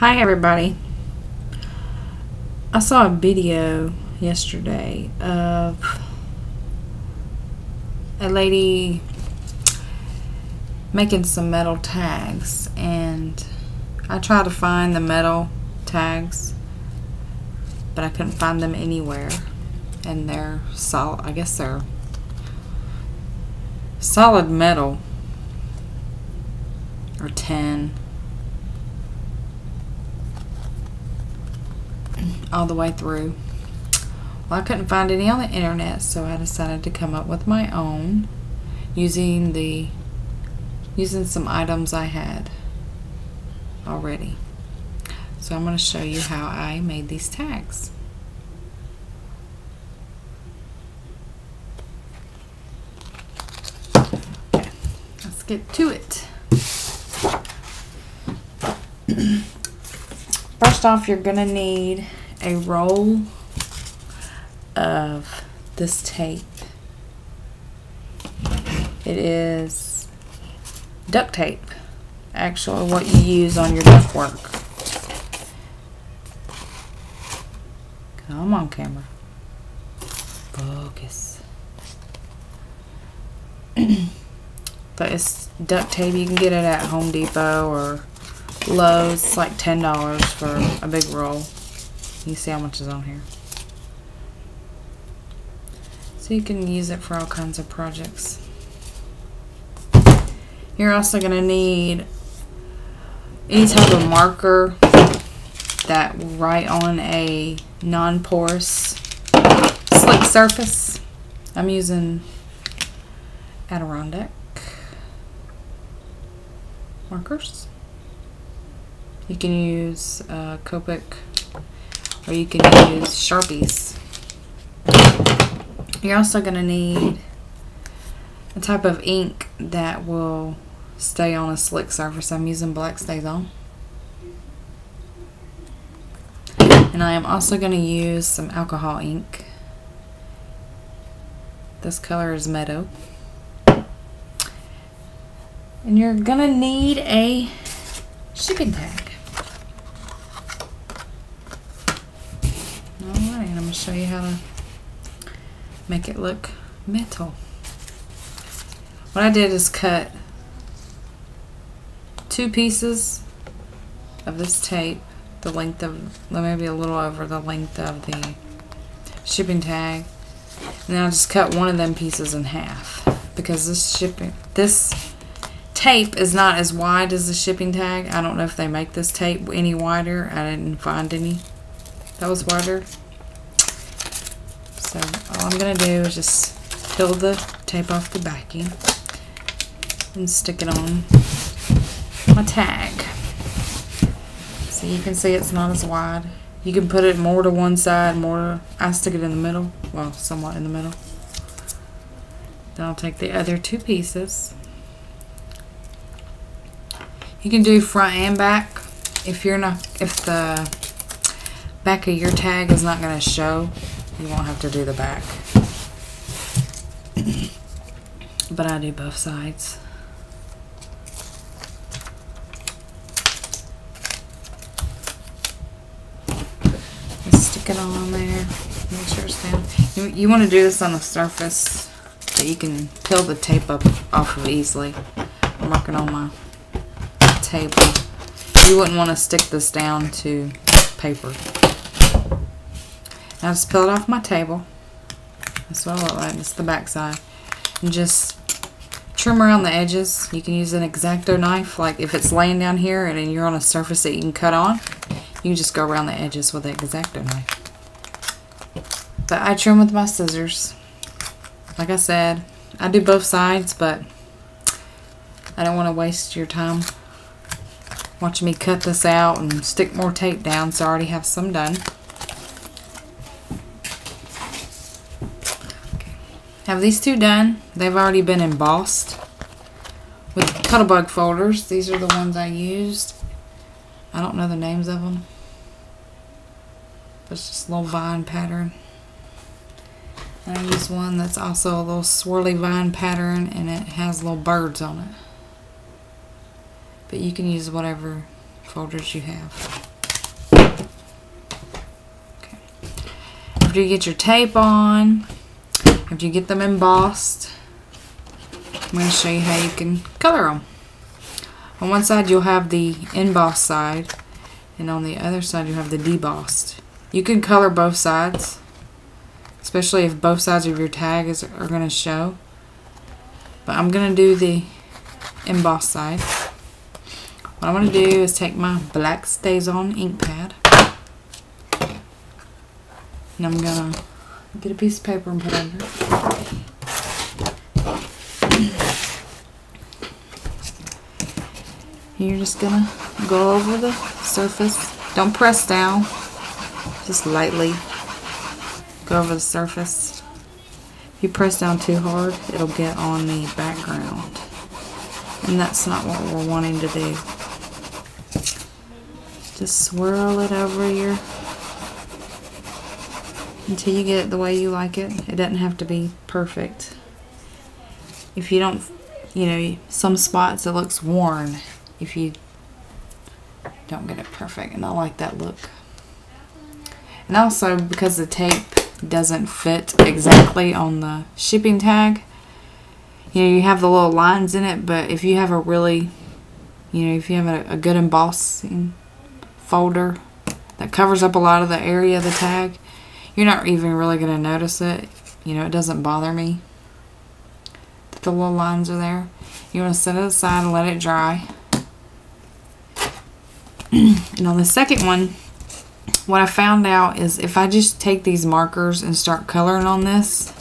Hi everybody. I saw a video yesterday of a lady making some metal tags, and I tried to find the metal tags but I couldn't find them anywhere, and they're solid. I guess they're solid metal or tin all the way through. Well, I couldn't find any on the internet, so I decided to come up with my own using some items I had already. So I'm going to show you how I made these tags. Okay, let's get to it. First off, you're going to need a roll of this tape. It is duct tape, actually, what you use on your ductwork. Come on, camera. Focus. But it's duct tape. You can get it at Home Depot or Lowe's. It's like $10 for a big roll. You see how much is on here. So you can use it for all kinds of projects. You're also going to need any type of marker that will write on a non-porous slick surface. I'm using Adirondack markers. You can use Copic, or you can use Sharpies. You're also going to need a type of ink that will stay on a slick surface. I'm using Black StazOn. And I am also going to use some alcohol ink. This color is Meadow. And you're going to need a shipping tag. Alright, and I'm going to show you how to make it look metal. What I did is cut 2 pieces of this tape, the length of, maybe a little over the length of the shipping tag, and then I just cut one of them pieces in half, because this tape is not as wide as the shipping tag. I don't know if they make this tape any wider. I didn't find any that was wider. So all I'm going to do is just peel the tape off the backing and stick it on my tag. So you can see it's not as wide. You can put it more to one side, I stick it in the middle, well, somewhat in the middle. Then I'll take the other 2 pieces. You can do front and back. If the back of your tag is not going to show, you won't have to do the back. But I do both sides. Just stick it on there. Make sure it's down. You want to do this on a surface that you can peel the tape off of easily. I'm working on my table. You wouldn't want to stick this down to paper. Now just peel it off my table. That's what I look like. It's the back side. And just trim around the edges. You can use an X-Acto knife. Like if it's laying down here and you're on a surface that you can cut on, you can just go around the edges with an X-Acto knife. But I trim with my scissors. Like I said, I do both sides, but I don't want to waste your time watching me cut this out and stick more tape down, so I already have some done. Have these 2 done. They've already been embossed with Cuttlebug folders. These are the ones I used. I don't know the names of them. But it's just a little vine pattern. And I used one that's also a little swirly vine pattern, and it has little birds on it. But you can use whatever folders you have. after you get your tape on, after you get them embossed, I'm going to show you how you can color them. On one side you'll have the embossed side, and on the other side you'll have the debossed. You can color both sides, especially if both sides of your tag are going to show. But I'm going to do the embossed side. What I'm going to do is take my black StazOn ink pad, and I'm going to get a piece of paper and put under it. You're just going to go over the surface. Don't press down. Just lightly go over the surface. If you press down too hard, it'll get on the background. And that's not what we're wanting to do. Just swirl it over your, until you get it the way you like it. It doesn't have to be perfect. If you don't, you know, some spots it looks worn if you don't get it perfect, and I like that look. And also, because the tape doesn't fit exactly on the shipping tag, you know, you have the little lines in it, but if you have a really, you know, if you have a good embossing folder that covers up a lot of the area of the tag, you're not even really going to notice it. You know, it doesn't bother me that the little lines are there. You want to set it aside and let it dry. And on the second one, what I found out is if I just take these markers and start coloring on this,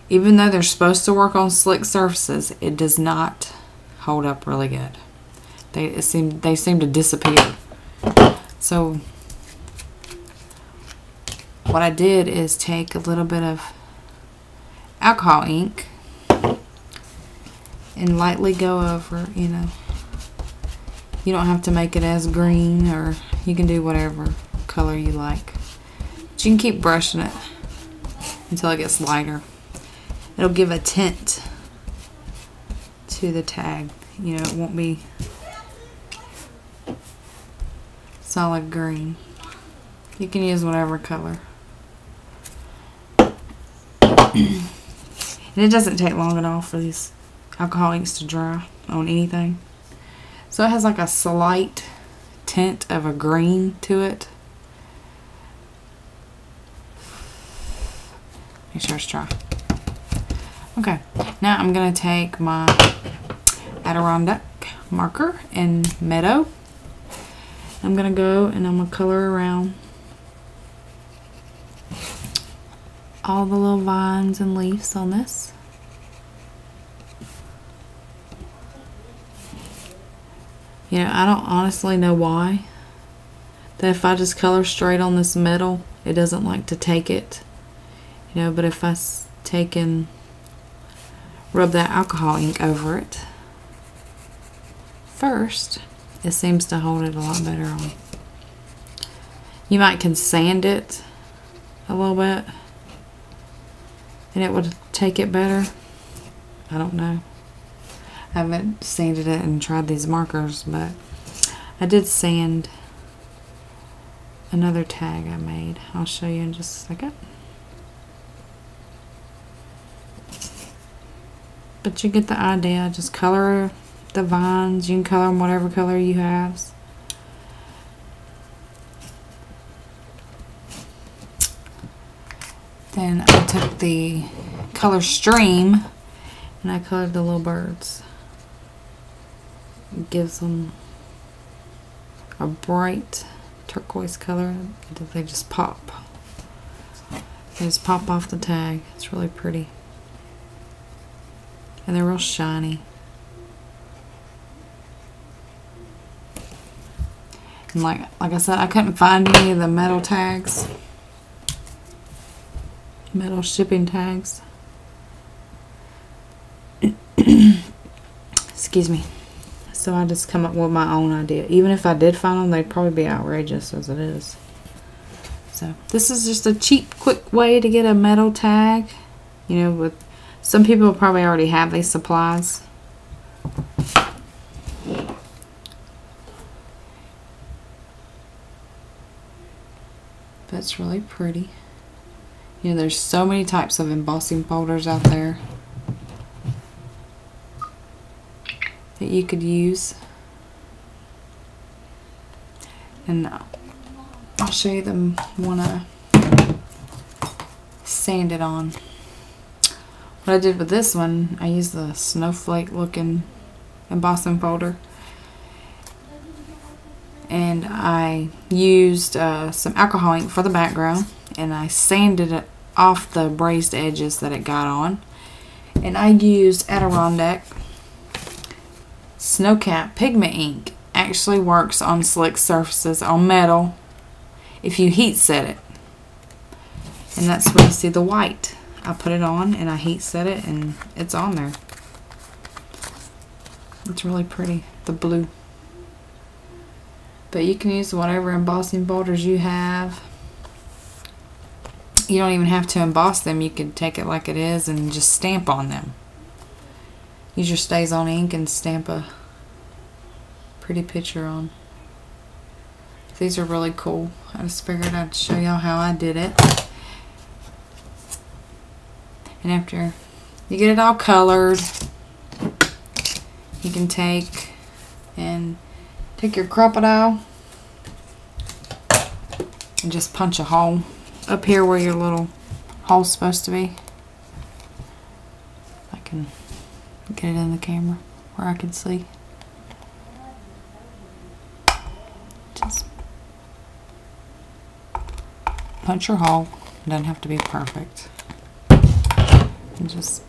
even though they're supposed to work on slick surfaces, it does not hold up really good. They seem to disappear. So what I did is take a little bit of alcohol ink and lightly go over, you know. You don't have to make it as green, or you can do whatever color you like. But you can keep brushing it until it gets lighter. It'll give a tint to the tag. You know, it won't be solid green. You can use whatever color. And it doesn't take long at all for these alcohol inks to dry on anything. So it has like a slight tint of a green to it. Make sure it's dry. Okay, now I'm going to take my Adirondack marker in Meadow. I'm going to go and I'm going to color around all the little vines and leaves on this. You know, I don't honestly know why. That if I just color straight on this metal, it doesn't like to take it. You know, but if I take and rub that alcohol ink over it first, it seems to hold it a lot better on. You might can sand it a little bit and it would take it better. I don't know. I haven't sanded it and tried these markers, but I did sand another tag I made. I'll show you in just a second. But you get the idea. Just color the vines. You can color them whatever color you have. Then I took the color stream and I colored the little birds. It gives them a bright turquoise color that they just pop. They just pop off the tag. It's really pretty. And they're real shiny. And like I said, I couldn't find any of the metal tags. Metal shipping tags. Excuse me. So I just come up with my own idea. Even if I did find them, they'd probably be outrageous as it is. So this is just a cheap, quick way to get a metal tag. You know, with some people probably already have these supplies. But it's really pretty. You know, there's so many types of embossing folders out there that you could use. And I'll show you the one I sanded on. What I did with this one, I used the snowflake looking embossing folder. And I used some alcohol ink for the background. And I sanded it off the brazed edges that it got on. And I used Adirondack Snowcap pigment ink. Actually works on slick surfaces on metal if you heat set it. And that's where you see the white. I put it on and I heat set it and it's on there. It's really pretty, the blue. But you can use whatever embossing folders you have. You don't even have to emboss them. You can take it like it is and just stamp on them. Use your StazOn ink and stamp a pretty picture on. These are really cool. I just figured I'd show y'all how I did it. And after you get it all colored, you can take your Crop-A-Dile and just punch a hole up here where your little hole's supposed to be. I can get it in the camera where I can see. Just punch your hole. It doesn't have to be perfect. And just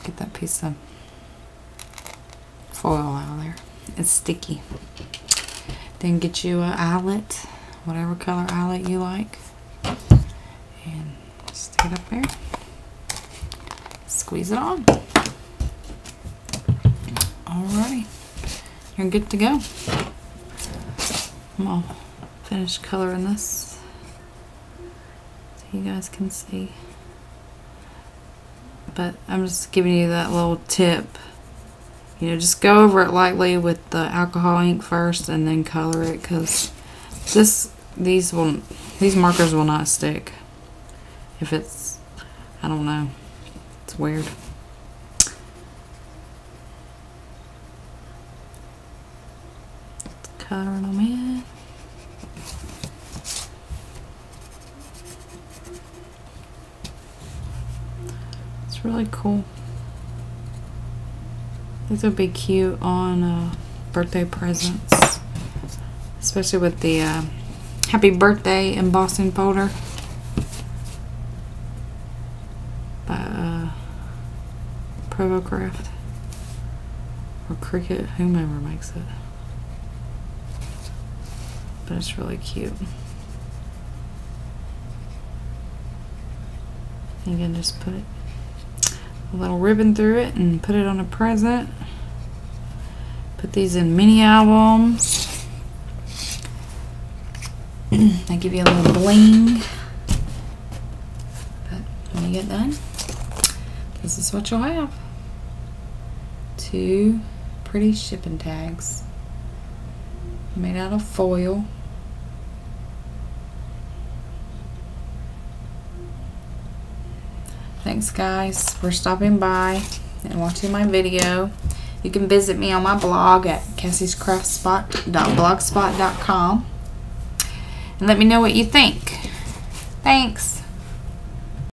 get that piece of foil out of there. It's sticky. Then get you an eyelet, whatever color eyelet you like, and stick it up there. Squeeze it on. Alrighty, you're good to go. I'm gonna finish coloring this so you guys can see. But I'm just giving you that little tip. You know, just go over it lightly with the alcohol ink first and then color it, because these markers will not stick. If it's, I don't know, it's weird. Coloring them in. It's really cool. These would be cute on birthday presents, especially with the Happy Birthday embossing folder by Provocraft or Cricut, whomever makes it. But it's really cute. You can just put it, a little ribbon through it and put it on a present. Put these in mini albums. They give you a little bling. But when you get done, this is what you'll have. 2 pretty shipping tags made out of foil. Thanks guys for stopping by and watching my video. You can visit me on my blog at cassiescraftspot.blogspot.com and let me know what you think. Thanks.